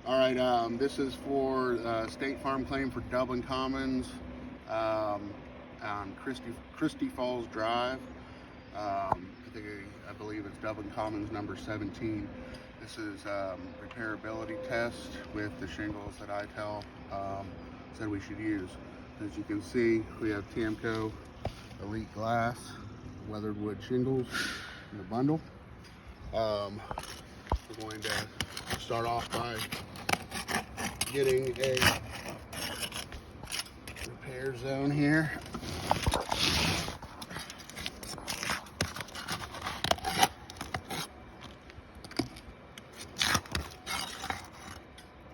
All right, this is for State Farm claim for Dublin Commons um, on Christie Falls Drive. I believe it's Dublin Commons number 17. This is repairability test with the shingles that ITEL said we should use. As you can see, we have Tamco Elite Glass weathered wood shingles in the bundle. We're going to start off by getting a repair zone here.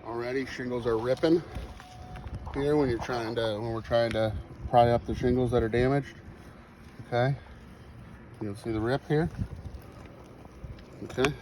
Already shingles are ripping here when we're trying to pry up the shingles that are damaged. Okay, you'll see the rip here. Okay.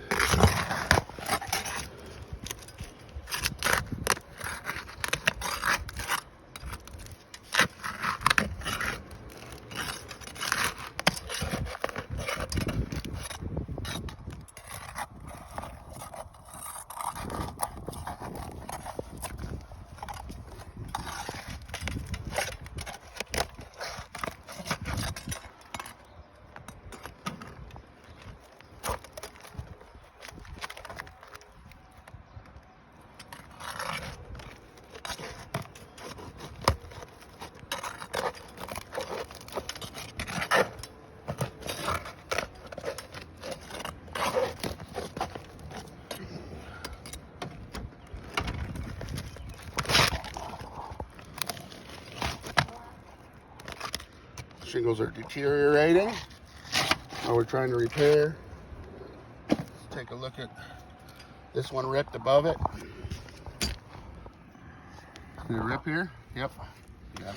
Shingles are deteriorating. Now we're trying to repair. Let's take a look at this one ripped above it. See the rip here? Yep. Yeah.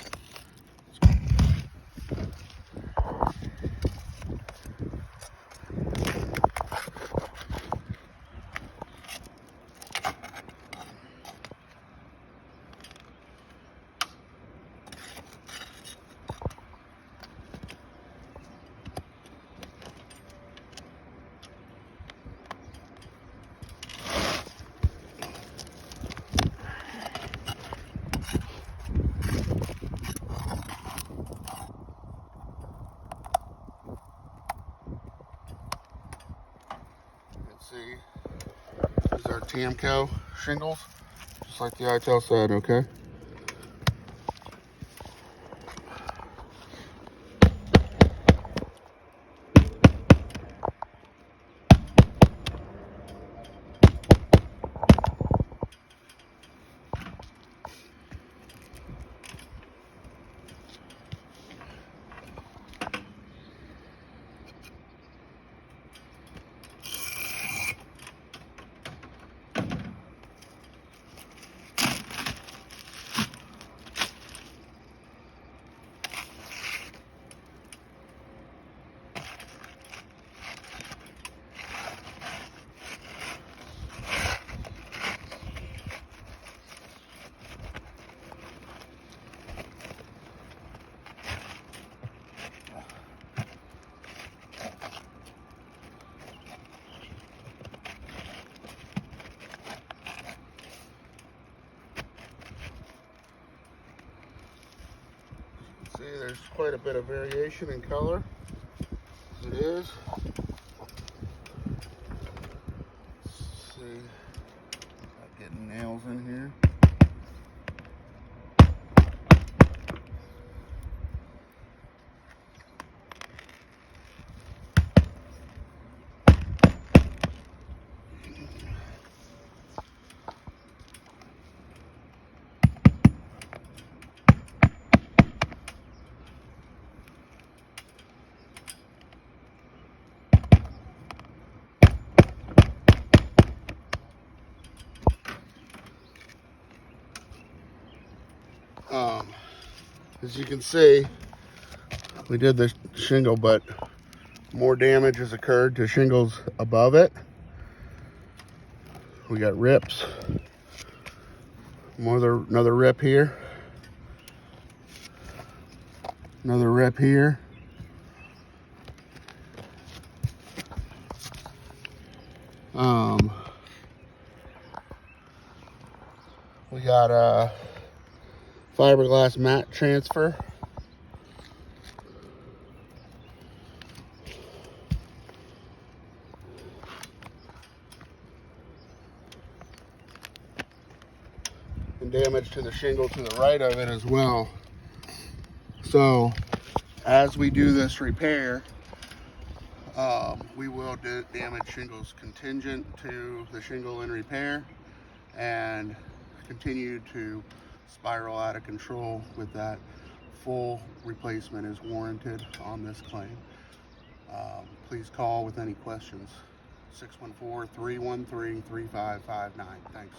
See, these are Tamco shingles, just like the ITEL said, okay? See, there's quite a bit of variation in color, as it is. Let's see, not getting nails in here. As you can see, we did the shingle, but more damage has occurred to shingles above it. We got rips. Another rip here. Another rip here. We got a fiberglass mat transfer. And damage to the shingle to the right of it as well. So as we do this repair, we will damage shingles contingent to the shingle in repair and continue to spiral out of control with that. Full replacement is warranted on this claim. Please call with any questions. 614-313-3559. Thanks.